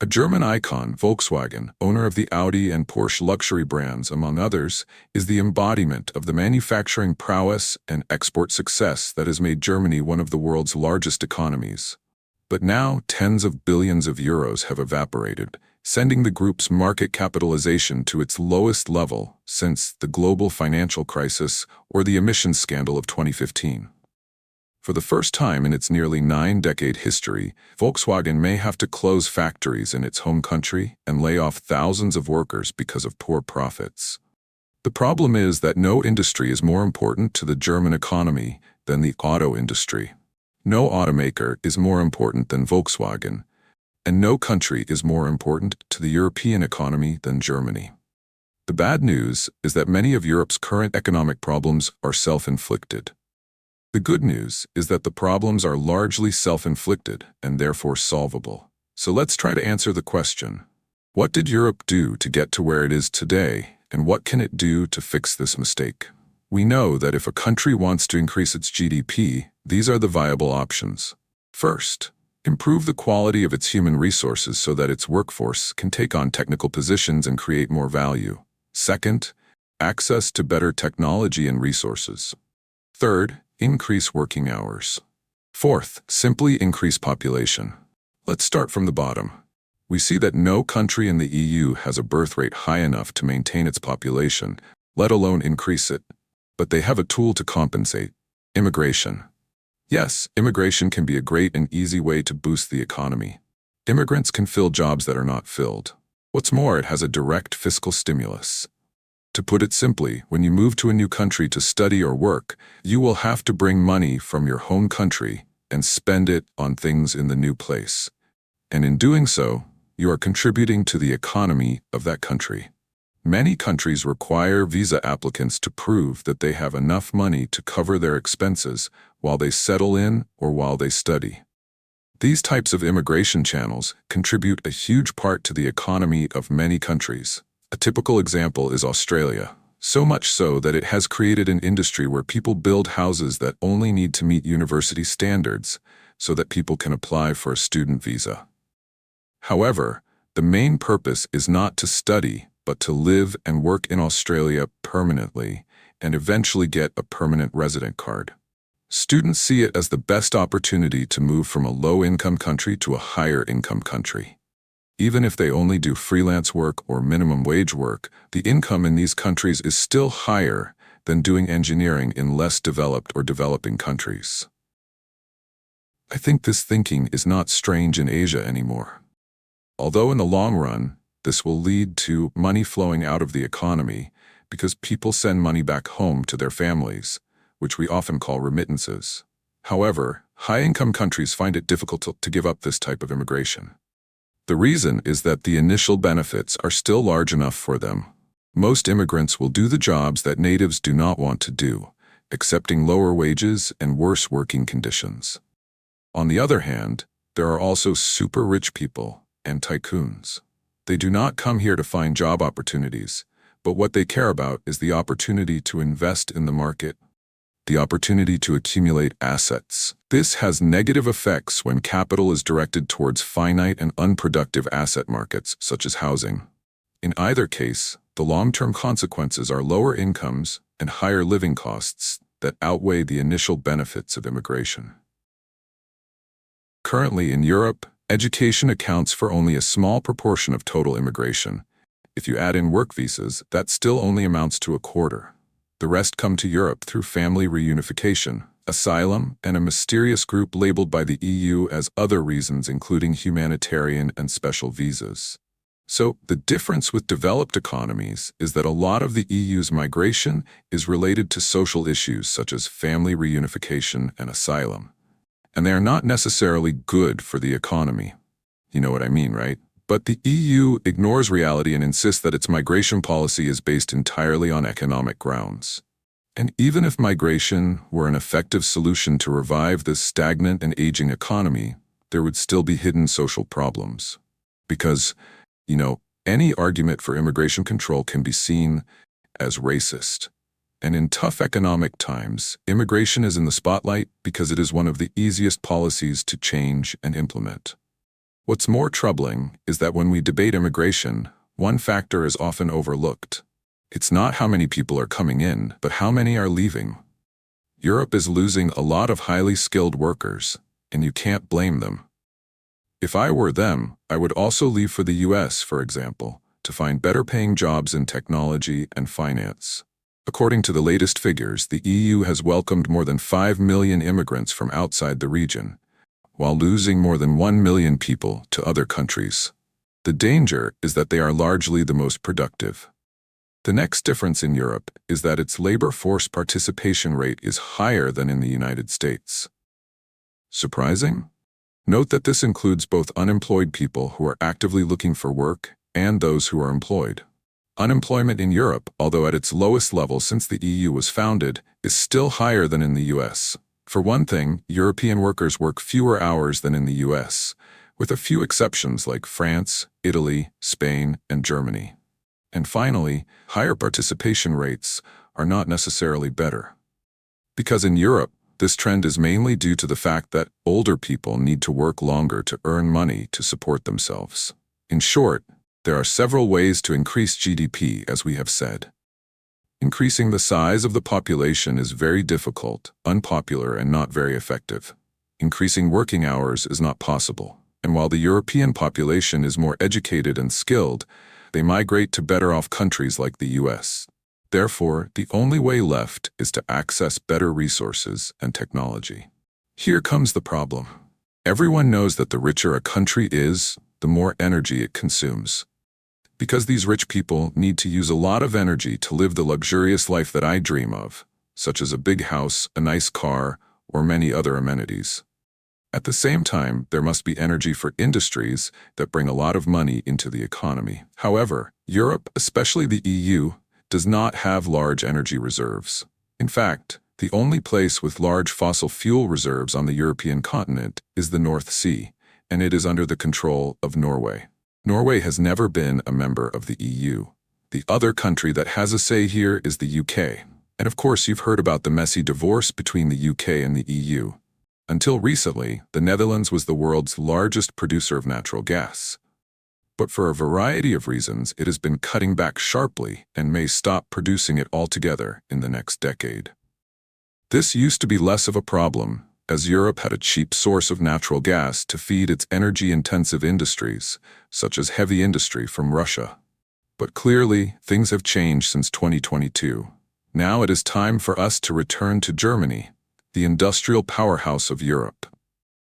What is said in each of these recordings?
A German icon, Volkswagen, owner of the Audi and Porsche luxury brands, among others, is the embodiment of the manufacturing prowess and export success that has made Germany one of the world's largest economies. But now, tens of billions of euros have evaporated, sending the group's market capitalization to its lowest level since the global financial crisis or the emissions scandal of 2015. For the first time in its nearly 9-decade history, Volkswagen may have to close factories in its home country and lay off thousands of workers because of poor profits. The problem is that no industry is more important to the German economy than the auto industry. No automaker is more important than Volkswagen, and no country is more important to the European economy than Germany. The bad news is that many of Europe's current economic problems are self-inflicted. The good news is that the problems are largely self-inflicted and therefore solvable. So let's try to answer the question: what did Europe do to get to where it is today, and what can it do to fix this mistake? We know that if a country wants to increase its GDP, these are the viable options. First, improve the quality of its human resources so that its workforce can take on technical positions and create more value. Second, access to better technology and resources. Third, increase working hours. Fourth, simply increase population. Let's start from the bottom. We see that no country in the EU has a birth rate high enough to maintain its population, let alone increase it. But they have a tool to compensate: immigration. Yes, immigration can be a great and easy way to boost the economy. Immigrants can fill jobs that are not filled. What's more, it has a direct fiscal stimulus. To put it simply, when you move to a new country to study or work, you will have to bring money from your home country and spend it on things in the new place. And in doing so, you are contributing to the economy of that country. Many countries require visa applicants to prove that they have enough money to cover their expenses while they settle in or while they study. These types of immigration channels contribute a huge part to the economy of many countries. A typical example is Australia, so much so that it has created an industry where people build houses that only need to meet university standards so that people can apply for a student visa. However, the main purpose is not to study, but to live and work in Australia permanently and eventually get a permanent resident card. Students see it as the best opportunity to move from a low-income country to a higher-income country. Even if they only do freelance work or minimum wage work, the income in these countries is still higher than doing engineering in less developed or developing countries. I think this thinking is not strange in Asia anymore. Although in the long run, this will lead to money flowing out of the economy because people send money back home to their families, which we often call remittances. However, high-income countries find it difficult to give up this type of immigration. The reason is that the initial benefits are still large enough for them. Most immigrants will do the jobs that natives do not want to do, accepting lower wages and worse working conditions. On the other hand, there are also super rich people and tycoons. They do not come here to find job opportunities, but what they care about is the opportunity to invest in the market, the opportunity to accumulate assets. This has negative effects when capital is directed towards finite and unproductive asset markets, such as housing. In either case, the long-term consequences are lower incomes and higher living costs that outweigh the initial benefits of immigration. Currently in Europe, education accounts for only a small proportion of total immigration. If you add in work visas, that still only amounts to a quarter. The rest come to Europe through family reunification, asylum, and a mysterious group labeled by the EU as other reasons, including humanitarian and special visas. So, the difference with developed economies is that a lot of the EU's migration is related to social issues such as family reunification and asylum. And they are not necessarily good for the economy. You know what I mean, right? But the EU ignores reality and insists that its migration policy is based entirely on economic grounds. And even if migration were an effective solution to revive this stagnant and aging economy, there would still be hidden social problems. Because, any argument for immigration control can be seen as racist. And in tough economic times, immigration is in the spotlight because it is one of the easiest policies to change and implement. What's more troubling is that when we debate immigration, one factor is often overlooked. It's not how many people are coming in, but how many are leaving. Europe is losing a lot of highly skilled workers, and you can't blame them. If I were them, I would also leave for the US, for example, to find better-paying jobs in technology and finance. According to the latest figures, the EU has welcomed more than 5 million immigrants from outside the region, while losing more than 1 million people to other countries. The danger is that they are largely the most productive. The next difference in Europe is that its labor force participation rate is higher than in the United States. Surprising? Note that this includes both unemployed people who are actively looking for work and those who are employed. Unemployment in Europe, although at its lowest level since the EU was founded, is still higher than in the US. For one thing, European workers work fewer hours than in the US, with a few exceptions like France, Italy, Spain, and Germany. And finally, higher participation rates are not necessarily better. Because in Europe, this trend is mainly due to the fact that older people need to work longer to earn money to support themselves. In short, there are several ways to increase GDP, as we have said. Increasing the size of the population is very difficult, unpopular, and not very effective. Increasing working hours is not possible, and while the European population is more educated and skilled, they migrate to better-off countries like the US. Therefore, the only way left is to access better resources and technology. Here comes the problem. Everyone knows that the richer a country is, the more energy it consumes. Because these rich people need to use a lot of energy to live the luxurious life that I dream of, such as a big house, a nice car, or many other amenities. At the same time, there must be energy for industries that bring a lot of money into the economy. However, Europe, especially the EU, does not have large energy reserves. In fact, the only place with large fossil fuel reserves on the European continent is the North Sea, and it is under the control of Norway. Norway has never been a member of the EU. The other country that has a say here is the UK. And of course, you've heard about the messy divorce between the UK and the EU. Until recently, the Netherlands was the world's largest producer of natural gas. But for a variety of reasons, it has been cutting back sharply and may stop producing it altogether in the next decade. This used to be less of a problem, as Europe had a cheap source of natural gas to feed its energy-intensive industries, such as heavy industry from Russia. But clearly, things have changed since 2022. Now it is time for us to return to Germany, the industrial powerhouse of Europe.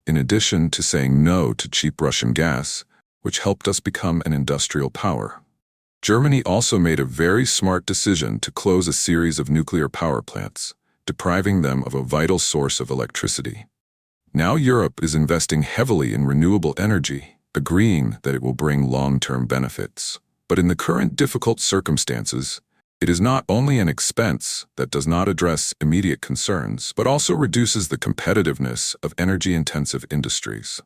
In addition to saying no to cheap Russian gas, which helped us become an industrial power, Germany also made a very smart decision to close a series of nuclear power plants, depriving them of a vital source of electricity. Now Europe is investing heavily in renewable energy, agreeing that it will bring long-term benefits. But in the current difficult circumstances, it is not only an expense that does not address immediate concerns, but also reduces the competitiveness of energy-intensive industries.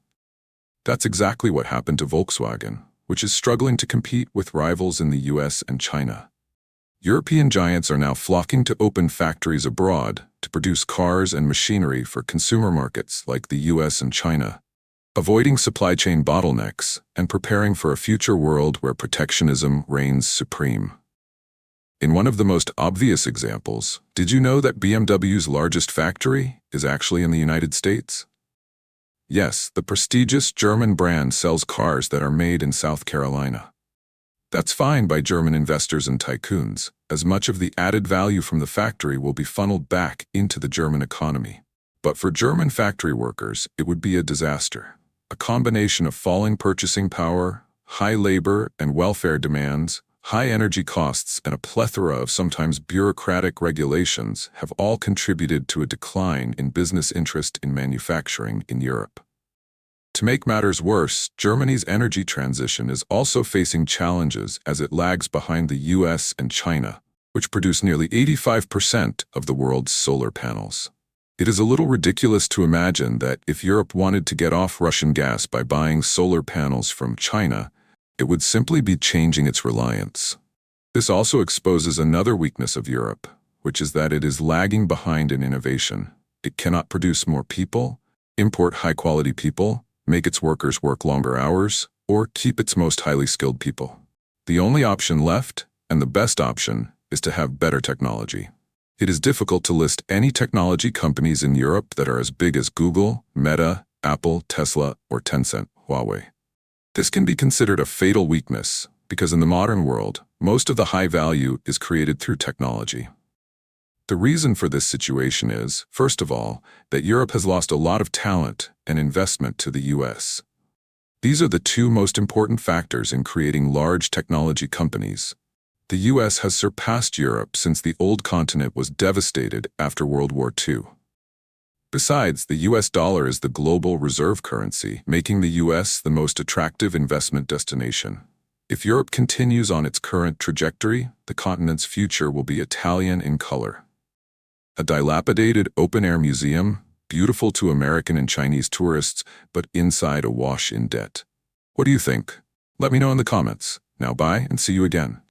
That's exactly what happened to Volkswagen, which is struggling to compete with rivals in the US and China. European giants are now flocking to open factories abroad to produce cars and machinery for consumer markets like the US and China, avoiding supply chain bottlenecks and preparing for a future world where protectionism reigns supreme. In one of the most obvious examples, did you know that BMW's largest factory is actually in the United States? Yes, the prestigious German brand sells cars that are made in South Carolina. That's fine by German investors and tycoons, as much of the added value from the factory will be funneled back into the German economy. But for German factory workers, it would be a disaster. A combination of falling purchasing power, high labor and welfare demands, high energy costs, and a plethora of sometimes bureaucratic regulations have all contributed to a decline in business interest in manufacturing in Europe. To make matters worse, Germany's energy transition is also facing challenges as it lags behind the US and China, which produce nearly 85% of the world's solar panels. It is a little ridiculous to imagine that if Europe wanted to get off Russian gas by buying solar panels from China, it would simply be changing its reliance. This also exposes another weakness of Europe, which is that it is lagging behind in innovation. It cannot produce more people, import high-quality people, make its workers work longer hours, or keep its most highly skilled people. The only option left, and the best option, is to have better technology. It is difficult to list any technology companies in Europe that are as big as Google, Meta, Apple, Tesla, or Tencent, Huawei. This can be considered a fatal weakness, because in the modern world, most of the high value is created through technology. The reason for this situation is, first of all, that Europe has lost a lot of talent and investment to the US. These are the two most important factors in creating large technology companies. The US has surpassed Europe since the old continent was devastated after World War II. Besides, the US dollar is the global reserve currency, making the US the most attractive investment destination. If Europe continues on its current trajectory, the continent's future will be Italian in color. A dilapidated open-air museum, beautiful to American and Chinese tourists, but inside awash in debt. What do you think? Let me know in the comments. Now bye and see you again.